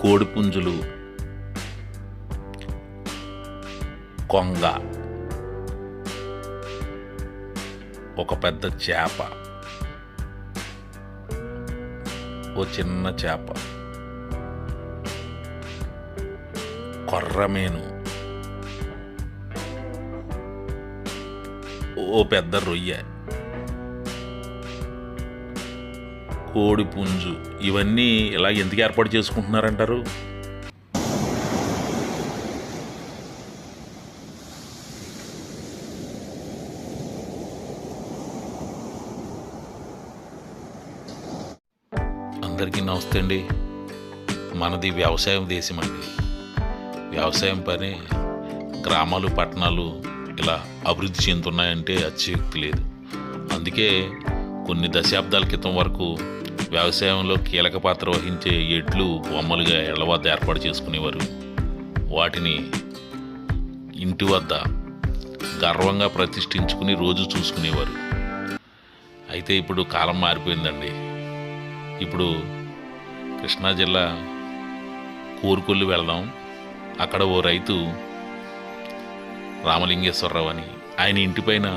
కోడిపుంజులు, కొంగ, ఒక పెద్ద చేప, ఓ చిన్న చేప, కొర్రమీను, ఓ పెద్ద రొయ్య, కోడిపుంజు. ఇవన్నీ ఇలా ఎందుకు ఏర్పాటు చేసుకుంటున్నారంటారు? అందరికీ నమస్తే అండి. మనది వ్యవసాయం దేశం అండి. వ్యవసాయం పని గ్రామాలు పట్టణాలు ఇలా అభివృద్ధి చెందుతున్నాయంటే అతిశయోక్తి లేదు. అందుకే కొన్ని దశాబ్దాల క్రితం వరకు వ్యవసాయంలో కీలక పాత్ర వహించే ఎడ్లు బొమ్మలుగా ఇళ్ల వద్ద ఏర్పాటు చేసుకునేవారు. వాటిని ఇంటి వద్ద గర్వంగా ప్రతిష్ఠించుకుని రోజు చూసుకునేవారు. అయితే ఇప్పుడు కాలం మారిపోయిందండి. ఇప్పుడు కృష్ణా జిల్లా కోరుకొల్లు వెళదాం. అక్కడ ఓ రైతు రామలింగేశ్వరరావు అని ఆయన ఇంటిపైన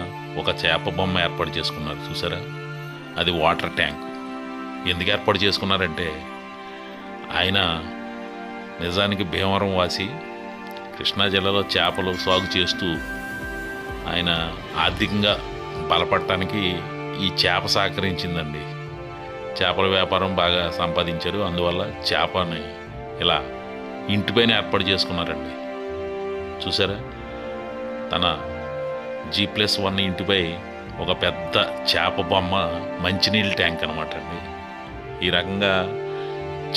ఒక చేప బొమ్మ ఏర్పాటు చేసుకున్నారు. చూసారా? అది వాటర్ ట్యాంక్. ఎందుకు ఏర్పాటు చేసుకున్నారంటే ఆయన నిజానికి భీమవరం వాసి, కృష్ణా జిల్లాలో చేపలు సాగు చేస్తూ ఆయన ఆర్థికంగా బలపడటానికి ఈ చేప సహకరించిందండి. చేపల వ్యాపారం బాగా సంపాదించారు. అందువల్ల చేపని ఇలా ఇంటిపైన ఏర్పాటు చేసుకున్నారండి. చూసారా? తన G+1 ఇంటిపై ఒక పెద్ద చేప బొమ్మ, మంచినీళ్ళ ట్యాంక్ అనమాట అండి. ఈ రకంగా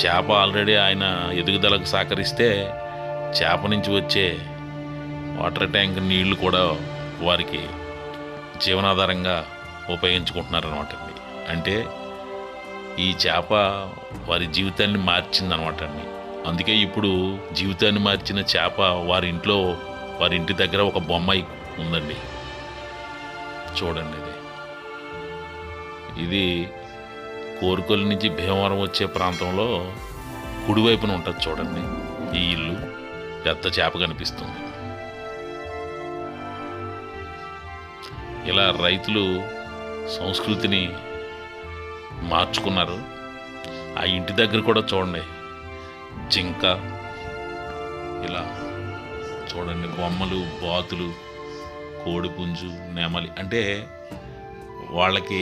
చేప ఆల్రెడీ ఆయన ఎదుగుదలకు సహకరిస్తే చేప నుంచి వచ్చే వాటర్ ట్యాంక్ నీళ్లు కూడా వారికి జీవనాధారంగా ఉపయోగించుకుంటున్నారనమాట అండి. అంటే ఈ చేప వారి జీవితాన్ని మార్చిందనమాట అండి. అందుకే ఇప్పుడు జీవితాన్ని మార్చిన చేప వారి ఇంటి దగ్గర ఒక బొమ్మ ఉందండి. చూడండి, ఇది కోరుకొల్లు నుంచి భీమవరం వచ్చే ప్రాంతంలో కుడివైపున ఉంటుంది. చూడండి, ఈ ఇల్లు పెద్ద చేప కనిపిస్తుంది. ఇలా రైతులు సంస్కృతిని మార్చుకున్నారు. ఆ ఇంటి దగ్గర కూడా చూడండి, జింక, ఇలా చూడండి బొమ్మలు, బాతులు, కోడిపుంజు, నెమలి. అంటే వాళ్ళకి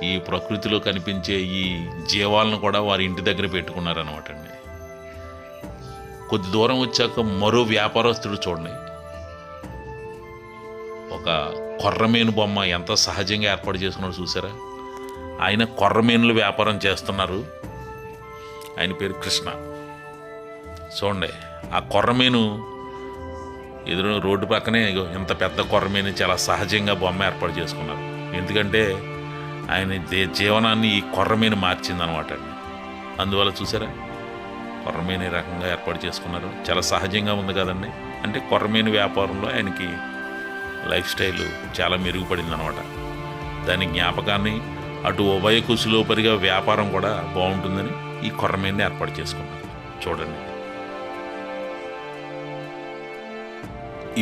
ఈ ప్రకృతిలో కనిపించే ఈ జీవాలను కూడా వారి ఇంటి దగ్గర పెట్టుకున్నారనమాట అండి. కొద్ది దూరం వచ్చాక మరో వ్యాపారస్తుడు చూడండి, ఒక కొర్రమీను బొమ్మ ఎంత సహజంగా ఏర్పాటు చేసుకున్నాడు. చూసారా? ఆయన కొర్రమీనులు వ్యాపారం చేస్తున్నారు. ఆయన పేరు కృష్ణ. చూడండి, ఆ కొర్రమీను ఎదురు రోడ్డు పక్కనే ఇంత పెద్ద కొర్రమీను చాలా సహజంగా బొమ్మ ఏర్పాటు చేసుకున్నారు. ఎందుకంటే ఆయన జీవనాన్ని ఈ కొర్రమీను మార్చిందనమాట అండి. అందువల్ల చూసారా, కొర్రమీను ఈ రకంగా ఏర్పాటు చేసుకున్నారు. చాలా సహజంగా ఉంది కదండి. అంటే కొర్రమీను వ్యాపారంలో ఆయనకి లైఫ్ స్టైల్ చాలా మెరుగుపడింది అనమాట. దాని జ్ఞాపకాన్ని అటు ఉభయ కుశలోపరిగా వ్యాపారం కూడా బాగుంటుందని ఈ కొర్రమీనుని ఏర్పాటు చేసుకున్నారు. చూడండి,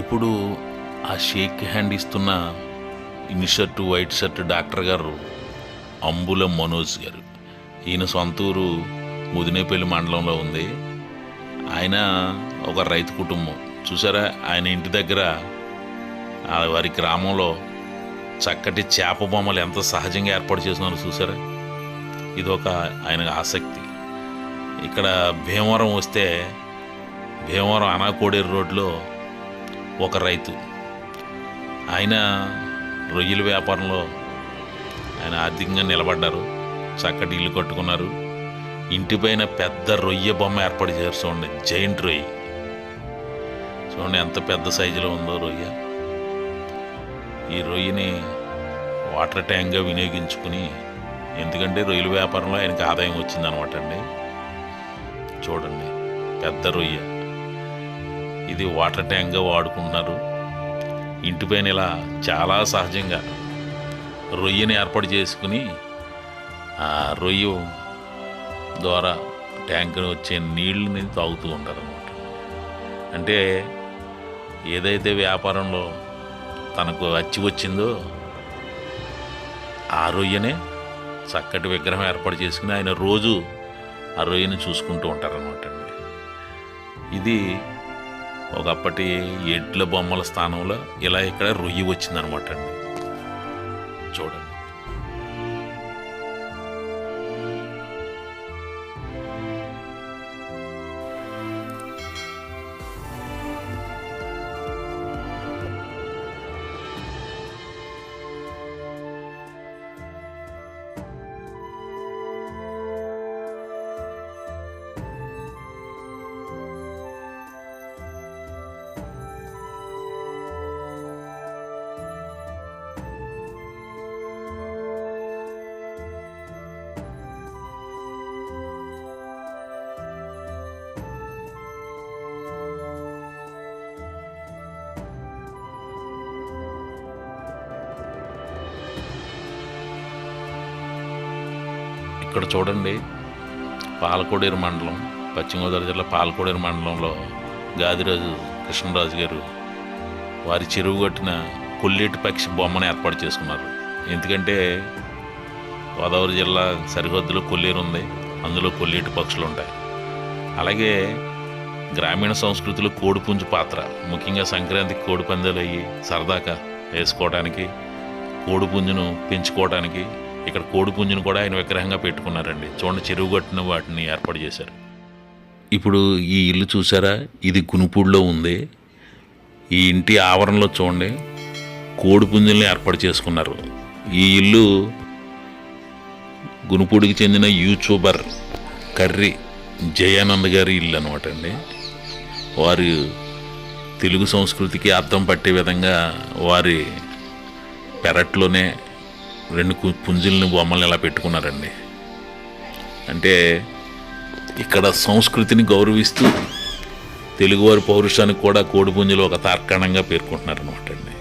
ఇప్పుడు ఆ షేక్ హ్యాండ్ ఇస్తున్న in shirt white shirt doctor గారు అంబుల మనోజ్ గారు. ఈయన సొంతూరు ముదినేపల్లి మండలంలో ఉంది. ఆయన ఒక రైతు కుటుంబం. చూసారా? ఆయన ఇంటి దగ్గర వారి గ్రామంలో చక్కటి చేప బొమ్మలు ఎంత సహజంగా ఏర్పాటు చేస్తున్నారో చూసారా? ఇదొక ఆయన ఆసక్తి. ఇక్కడ భీమవరం వస్తే, భీమవరం అనాకోడేరు రోడ్లో ఒక రైతు, ఆయన రొయ్యల వ్యాపారంలో ఆయన ఆర్థికంగా నిలబడ్డారు. చక్కటి ఇల్లు కట్టుకున్నారు. ఇంటిపైన పెద్ద రొయ్య బొమ్మ ఏర్పాటు చేశారు. చూడండి, జైంట్ రొయ్య. చూడండి ఎంత పెద్ద సైజులో ఉందో రొయ్య. ఈ రొయ్యని వాటర్ ట్యాంక్గా వినియోగించుకుని, ఎందుకంటే రొయ్యల వ్యాపారంలో ఆయనకి ఆదాయం వచ్చిందనమాట అండి. చూడండి, పెద్ద రొయ్య. ఇది వాటర్ ట్యాంక్గా వాడుకుంటున్నారు. ఇంటిపైన ఇలా చాలా సహజంగా రొయ్యని ఏర్పాటు చేసుకుని ఆ రొయ్య ద్వారా ట్యాంకు వచ్చే నీళ్ళని తాగుతూ ఉంటారు అనమాట. అంటే ఏదైతే వ్యాపారంలో తనకు అచ్చి వచ్చిందో ఆ రొయ్యనే చక్కటి విగ్రహం ఏర్పాటు చేసుకుని ఆయన రోజు ఆ రొయ్యని చూసుకుంటూ ఉంటారనమాట అండి. ఇది ఒకప్పటి ఎడ్ల బొమ్మల స్థానంలో ఇలా ఇక్కడ రొయ్యి వచ్చిందనమాట అండి. చూడండి. ఇక్కడ చూడండి, పాలకోడేరు మండలం, పశ్చిమ గోదావరి జిల్లా పాలకోడేరు మండలంలో గాదిరాజు కృష్ణరాజు గారు వారి చెరువు కట్టిన కొల్లేటి పక్షి బొమ్మను ఏర్పాటు చేసుకున్నారు. ఎందుకంటే గోదావరి జిల్లా సరిహద్దులో కొల్లేరు ఉంది, అందులో కొల్లేటి పక్షులు ఉంటాయి. అలాగే గ్రామీణ సంస్కృతిలో కోడిపుంజు పాత్ర, ముఖ్యంగా సంక్రాంతికి కోడి పందాలు అయ్యి సరదాగా వేసుకోవడానికి, కోడిపుంజును పెంచుకోవడానికి ఇక్కడ కోడిపుంజును కూడా ఆయన విగ్రహంగా పెట్టుకున్నారండి. చూడండి, చెరువు కట్టిన వాటిని ఏర్పాటు చేశారు. ఇప్పుడు ఈ ఇల్లు చూసారా, ఇది గునుపూడిలో ఉంది. ఈ ఇంటి ఆవరణలో చూడండి కోడిపుంజుల్ని ఏర్పాటు చేసుకున్నారు. ఈ ఇల్లు గునుపూడికి చెందిన యూట్యూబర్ కర్రి జయానంద్ గారి ఇల్లు అనమాట అండి. వారు తెలుగు సంస్కృతికి అర్థం పట్టే విధంగా వారి పెరట్లోనే 2 పుంజుల్ని బొమ్మల్ని ఇలా పెట్టుకున్నారండి. అంటే ఇక్కడ సంస్కృతిని గౌరవిస్తూ తెలుగువారి పౌరుషానికి కూడా కోడిపుంజులు ఒక తార్కాణంగా పేర్కొంటున్నారు అనమాట అండి.